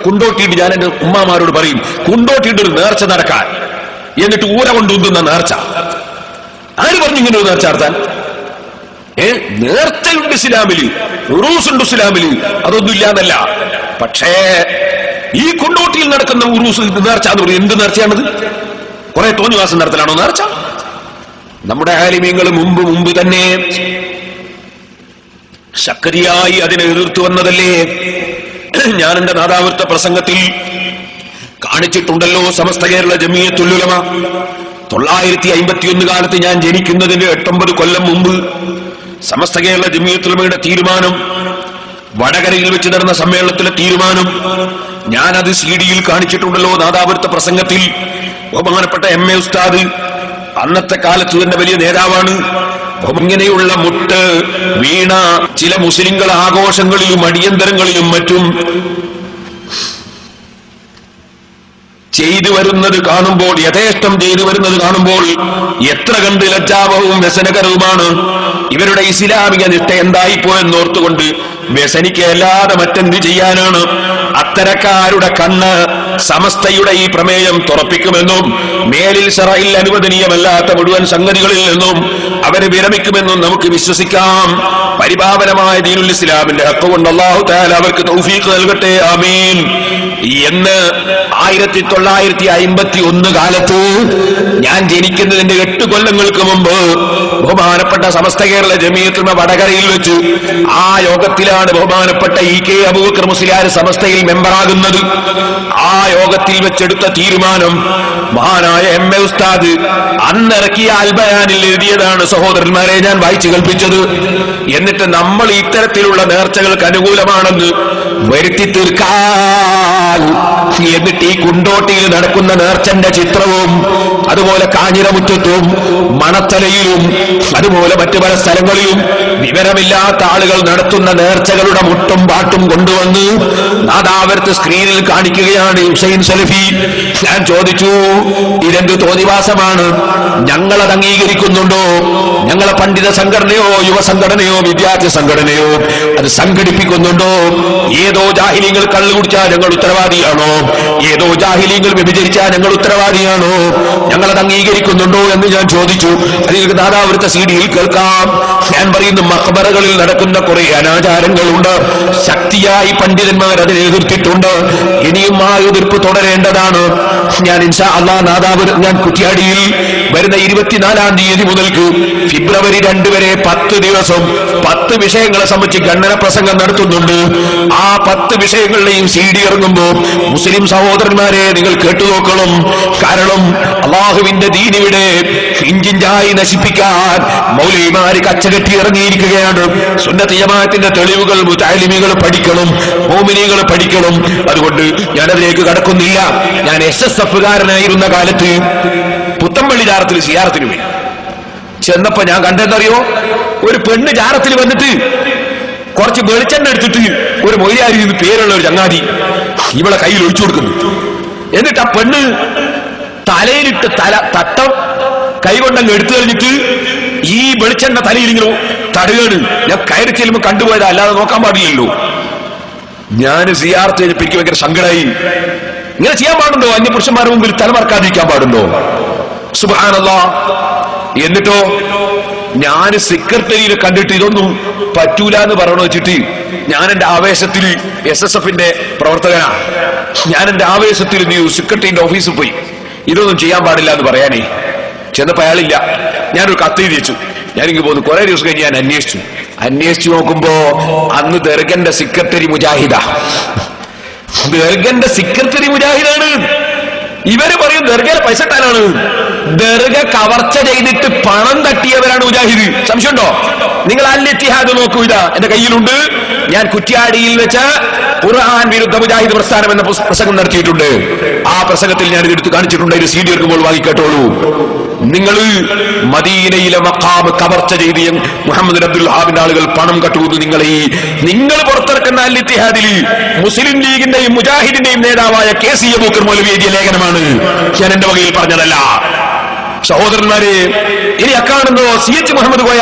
കുണ്ടോട്ടിയിട്ട് ഞാൻ എന്റെ ഉമ്മമാരോട് പറയും, കുണ്ടോട്ടിയിട്ട് ഒരു നേർച്ച നടക്കാൻ, എന്നിട്ട് ഊര കൊണ്ടുന്ന നേർച്ച. ആര് പറഞ്ഞു ഇങ്ങനെ ഒരു നേർച്ച നടത്താൻ? നേർച്ചയുണ്ട് ഇസ്ലാമില്, ഉറൂസുണ്ട് ഇസ്ലാമില്, അതൊന്നും ഇല്ലാന്നല്ല. പക്ഷേ ഈ കുണ്ടോട്ടിയിൽ നടക്കുന്ന ഉറൂസ് നേർച്ച എന്ന് പറയും. എന്ത് നേർച്ചയാണത്? കുറെ തോന്നിവാസം നടത്തലാണോ നേർച്ച? നമ്മുടെ ആലിമീങ്ങൾ മുമ്പ് തന്നെ ശക്തിയായി അതിനെ എതിർത്തു വന്നതല്ലേ? ഞാൻ എന്റെ നാദാവൃത്ത പ്രസംഗത്തിൽ കാണിച്ചിട്ടുണ്ടല്ലോ. സമസ്ത കേരള ജമിയത്തുൽ ഉലമ 951 കാലത്ത് ഞാൻ ജനിക്കുന്നതിന് 8-9 കൊല്ലം മുമ്പ് സമസ്ത കേരള ജമിയത്തുൽ ഉലമയുടെ തീരുമാനം, വടകരയിൽ വെച്ച് നടന്ന സമ്മേളനത്തിലെ തീരുമാനം, ഞാനത് CD-യിൽ കാണിച്ചിട്ടുണ്ടല്ലോ നാദാവൃത്ത പ്രസംഗത്തിൽ. ബഹുമാനപ്പെട്ട MA ഉസ്താദ് അന്നത്തെ കാലത്ത് തന്നെ വലിയ നേതാവാണ്. ഇങ്ങനെയുള്ള മുട്ട് വീണ ചില മുസ്ലിങ്ങൾ ആഘോഷങ്ങളിലും അടിയന്തരങ്ങളിലും മറ്റും ചെയ്തു വരുന്നത് കാണുമ്പോൾ, യഥേഷ്ടം ചെയ്തു വരുന്നത് കാണുമ്പോൾ എത്ര കണ്ട് ലജ്ജാവഹവും വ്യസനകരവുമാണ്. ഇവരുടെ ഇസ്ലാമിക നിഷ്ഠ എന്തായിപ്പോയെന്നോർത്തുകൊണ്ട് വ്യസനിക്കല്ലാതെ മറ്റെന്ത് ചെയ്യാനാണ്? അത്തരക്കാരുടെ കണ്ണ് സമസ്തയുടെ ഈ പ്രമേയം തുറപ്പിക്കുമെന്നും മേലിൽ ശറഇൽ അനുവദനീയമല്ലാത്ത മുഴുവൻ സംഗതികളിൽ നിന്നും അവര് വിരമിക്കുമെന്നും നമുക്ക് വിശ്വസിക്കാം. പരിപാവനമായ ദീനുൽ ഇസ്ലാമിന്റെ ഹഖ് കൊണ്ട് അല്ലാഹു തആല അവർക്ക് തൗഫീഖ് നൽകട്ടെ, ആമീൻ. എന്ന് 1951 കാലത്ത് ഞാൻ ജനിക്കുന്നതിന്റെ 8 കൊല്ലങ്ങൾക്ക് മുമ്പ് ബഹുമാനപ്പെട്ട സമസ്ത കേരള ജമിയത്തുൽ ഉലമ വടകരയിൽ വെച്ച് ആ യോഗത്തിലാണ് ബഹുമാനപ്പെട്ട EK അബൂബക്കർ മുസ്ലിയാർ സമസ്തയിൽ മെമ്പറാകുന്നത്. ആ യോഗത്തിൽ വെച്ചെടുത്ത തീരുമാനം മഹാനായ MA ഉസ്താദ് അന്നിറക്കിയ അൽ ബയാനിൽ എഴുതിയതാണ് സഹോദരന്മാരെ ഞാൻ വായിച്ചു കേൾപ്പിച്ചത്. എന്നിട്ട് നമ്മൾ ഇത്തരത്തിലുള്ള നേർച്ചകൾക്ക് അനുകൂലമാണെന്ന് വരുത്തി തീർക്കാൻ, എന്നിട്ട് ഈ കുണ്ടോട്ടിയിൽ നടക്കുന്ന നേർച്ചന്റെ ചിത്രവും അതുപോലെ കാഞ്ഞിരമുറ്റത്തും മണത്തലയിലും അതുപോലെ മറ്റു പല സ്ഥലങ്ങളിലും വിവരമില്ലാത്ത ആളുകൾ നടത്തുന്ന നേർച്ചകളുടെ മുട്ടും പാട്ടും കൊണ്ടുവന്ന് നാദാവൃത്ത സ്ക്രീനിൽ കാണിക്കുകയാണ് ഹുസൈൻ സലഫി. ഞാൻ ചോദിച്ചു, ഇതെന്ത് തോന്നിവാസമാണ്? ഞങ്ങളത് അംഗീകരിക്കുന്നുണ്ടോ? ഞങ്ങളെ പണ്ഡിത സംഘടനയോ യുവസംഘടനയോ വിദ്യാർത്ഥി സംഘടനയോ അത് സംഘടിപ്പിക്കുന്നുണ്ടോ? ഏതോ ജാഹിലീങ്ങൾ കള്ളു കുടിച്ചാൽ ഞങ്ങൾ ഉത്തരവാദിയാണോ? ഏതോ ജാഹിലീങ്ങൾ വ്യഭിചരിച്ചാൽ ഞങ്ങൾ ഉത്തരവാദിയാണോ? ഞങ്ങളത് അംഗീകരിക്കുന്നുണ്ടോ എന്ന് ഞാൻ ചോദിച്ചു. അതിൽ നാദാവൃത്ത CD-യിൽ കേൾക്കാം. ഞാൻ പറയുന്നു, മഖ്ബറകളിൽ നടക്കുന്ന കുറെ അനാചാരങ്ങളുണ്ട്. ശക്തിയായി പണ്ഡിതന്മാർ അതിനെ എതിർത്തിട്ടുണ്ട്. ഇനിയും ആ എതിർപ്പ് തുടരേണ്ടതാണ്. ഞാൻ ഇൻഷാ അല്ലാഹ് ഞാൻ കുറ്റ്യാടിയിൽ വരുന്ന 24-ാം തീയതി മുതൽക്ക് ഫെബ്രുവരി 2 വരെ 10 ദിവസം 10 വിഷയങ്ങളെ സംബന്ധിച്ച് ഖണ്ഡന പ്രസംഗം നടത്തുന്നുണ്ട്. ആ 10 വിഷയങ്ങളുടെയും CD ഇറങ്ങുമ്പോൾ മുസ്ലിം സഹോദരന്മാരെ നിങ്ങൾ കേട്ടുനോക്കണം. കാരണം അള്ളാഹുവിന്റെ ദീനിവിടെ ഇഞ്ചിഞ്ചായി നശിപ്പിക്കാൻ മൗലവിമാര് കച്ചകെട്ടി ഇറങ്ങിയിരിക്കുകയാണ്. സുന്നത്ത് ജമാഅത്തിന്റെ തെളിവുകൾ മുതഅല്ലിമീങ്ങൾ പഠിക്കണം, മുഅ്മിനീങ്ങൾ പഠിക്കണം. അതുകൊണ്ട് ഞാനതിലേക്ക് കടക്കുന്നില്ല. ഞാൻ SSF-കാരനായിരുന്ന കാലത്ത് പുത്തമ്പള്ളി ജാറത്തിൽ സിയാറത്തിന് പോയി. ചെന്നപ്പോ ഞാൻ കണ്ടെന്നറിയോ, ഒരു പെണ്ണ് ജാറത്തിൽ വന്നിട്ട് കുറച്ച് വെളിച്ചെണ്ണ എടുത്തിട്ട് ഒരു മൊയ്യാരി എന്ന് പേരുള്ള ഒരു ചങ്ങാതി ഇവളെ കയ്യിൽ ഒഴിച്ചു കൊടുക്കുന്നു. എന്നിട്ട് ആ പെണ്ണ് തലയിലിട്ട് തട്ടം കൈകൊണ്ടങ്ങ് എടുത്തു കഴിഞ്ഞിട്ട് ഈ വെളിച്ചെണ്ണ തലയിൽ ഇങ്ങനെ തടയാണ്. ഞാൻ കയറി ചെല്ലുമ്പോൾ കണ്ടുപോയതാ, അല്ലാതെ നോക്കാൻ പാടില്ലല്ലോ. ഞാൻ സിയാറത്ത് കഴിഞ്ഞപ്പോൾ എനിക്ക് ഭയങ്കര സങ്കടമായി. ഇങ്ങനെ ചെയ്യാൻ പാടുണ്ടോ? അന്യപുരുഷന്മാരുടെ മുമ്പിൽ തലമറക്കാതിരിക്കാൻ പാടുണ്ടോ? സുബ്ഹാനല്ലാഹ്. എന്നിട്ടോ ഞാൻ സെക്രട്ടറിയിൽ കണ്ടിട്ട് ഇതൊന്നും പറ്റൂല എന്ന് പറയണ വെച്ചിട്ട് ഞാൻ എന്റെ ആവേശത്തിൽ SSF-ന്റെ പ്രവർത്തകനാ. ഞാൻ എന്റെ ആവേശത്തിൽ സെക്രട്ടറിന്റെ ഓഫീസിൽ പോയി ഇതൊന്നും ചെയ്യാൻ പാടില്ല എന്ന് പറയാനേ. ചെന്നപ്പോ അയാളില്ല. ഞാനൊരു കത്ത് എഴുതിച്ചു. ഞാനിങ്ങ് പോന്നു. കുറെ ദിവസം കഴിഞ്ഞ് ഞാൻ അന്വേഷിച്ചു നോക്കുമ്പോ അന്ന് ദർഗന്റെ സെക്രട്ടറി മുജാഹിദാ. ദർഗന്റെ സെക്രട്ടറി മുജാഹിദാണ്. ഇവര് പറയും ദർഗയിലെ പൈസ ഇട്ടാലാണ്. ദർഗ കവർച്ച ചെയ്തിട്ട് പണം തട്ടിയവരാണ് മുജാഹിദ്. സംശയമുണ്ടോ? നിങ്ങൾ അൽ ഇത്തിഹാദ് നോക്കൂ, ഇതാ എന്റെ കയ്യിലുണ്ട്. ഞാൻ കുറ്റ്യാടിയിൽ വെച്ച് ഖുർആൻ വിരുദ്ധ മുജാഹിദ് പ്രസ്ഥാനം എന്ന പ്രസംഗം നടത്തിയിട്ടുണ്ട്. ആ പ്രസംഗത്തിൽ ഞാൻ ഇതെടുത്ത് കാണിച്ചിട്ടുണ്ട്. ഒരു CD എടുക്കുമ്പോൾ വാങ്ങിക്കേട്ടോളൂ. നിങ്ങൾ മദീനയിലെ മഖാം കവർച്ച ചെയ്ത് മുഹമ്മദ് അബ്ദുൽ വഹാബിന്റെ ആളുകൾ പണം കട്ടുകൊണ്ട് നിങ്ങൾ പുറത്തിറക്കുന്ന അൽ ഇത്തിഹാദിൽ മുസ്ലിം ലീഗിന്റെയും മുജാഹിദിന്റെയും നേതാവായ KC അബൂബക്കർ മൗലവി എഴുതിയ ലേഖനമാണ്. ഞാൻ എന്റെ വകയിൽ പറഞ്ഞതല്ല. സഹോദരന്മാരെ, ഇനി അക്കാണുന്നോ CH മുഹമ്മദ് കോയ